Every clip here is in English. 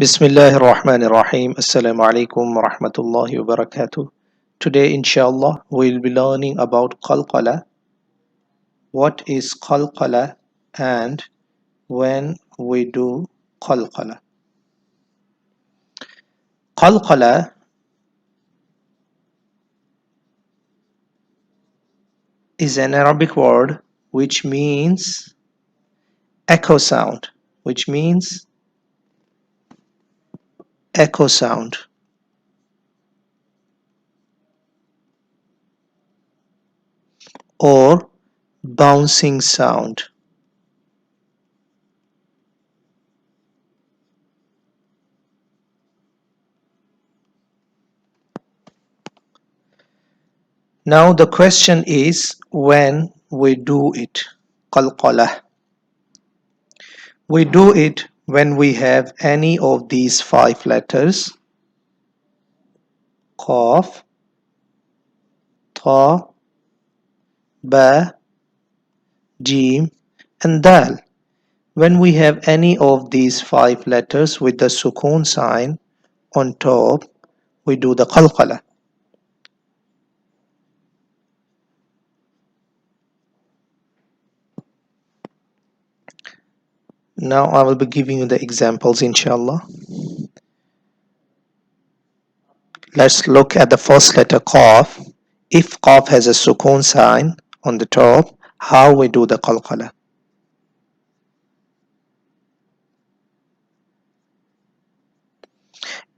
Bismillahir Rahmanir Rahim. Assalamu alaikum wa rahmatullahi wa barakatuh. Today, inshallah, we'll be learning about Qalqalah. What is Qalqalah and when we do Qalqalah? Qalqalah is an Arabic word which means echo sound, which means echo sound. Or bouncing sound. Now the question is when we do it. Qalqalah. We do it when we have any of these five letters: Qaf, Ta, Ba, Jim, and Dal. When we have any of these five letters with the sukoon sign on top, we do the qalqalah. Now I will be giving you the examples, inshallah. Let's look at the first letter Qaf. If Qaf has a sukoon sign on the top, how we do the qalqalah?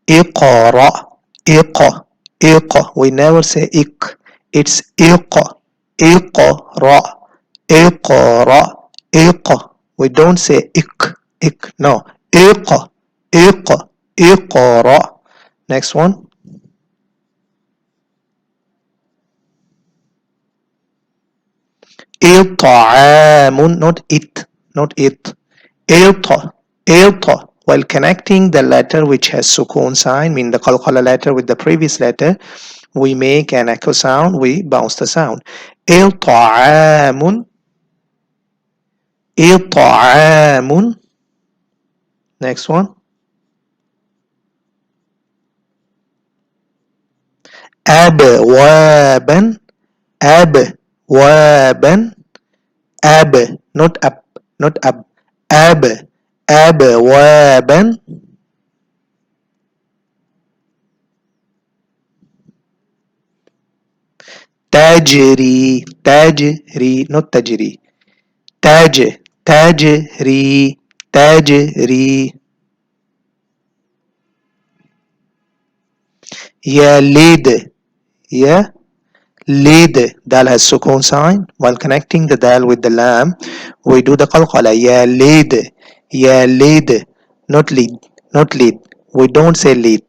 Iqra, iqa, iqa. We never say ik. It's iqa, iqra, iqra, iqa. We don't say ik. No. Iqa, iqa, iqra. Next one. It'amun, not it, not it. Ita, ita. While connecting the letter which has sukoon sign, mean the qalqala letter with the previous letter, we make an echo sound, we bounce the sound. It'amun, it'amun. Next one. Abwaban, abwaban, ab, not up, not up. Abwaban. Tajri, tajri, not tajri. Tajri, tajri. Yalid, yeah. Lid, dal has sukoon sign. While connecting the dal with the lam, we do the qalqala. Ya lid, not lead, not lead. We don't say lead.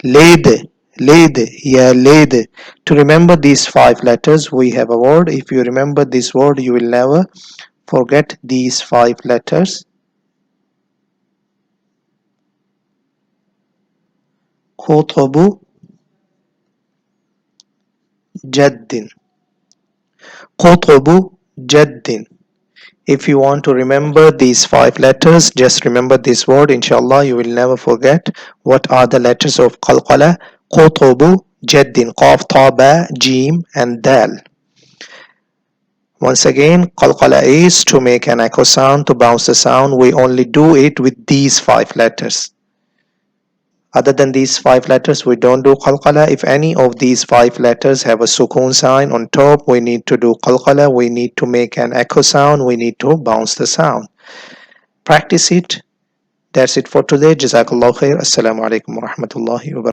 Lid, lid, ya lid. To remember these five letters, we have a word. If you remember this word, you will never forget these five letters. Qutubu Jaddin. Qutubu Jaddin. If you want to remember these five letters, just remember this word. Inshallah, you will never forget. What are the letters of Qalqalah? Qutubu Jaddin. Qaf, Ta, Ba, Jim, and Dal. Once again, Qalqalah is to make an echo sound, to bounce the sound. We only do it with these five letters. Other than these five letters, we don't do Qalqalah. If any of these five letters have a sukoon sign on top, we need to do Qalqalah. We need to make an echo sound. We need to bounce the sound. Practice it. That's it for today. Jazakallah khair. Assalamu alaikum wa rahmatullahi wa barakatuh.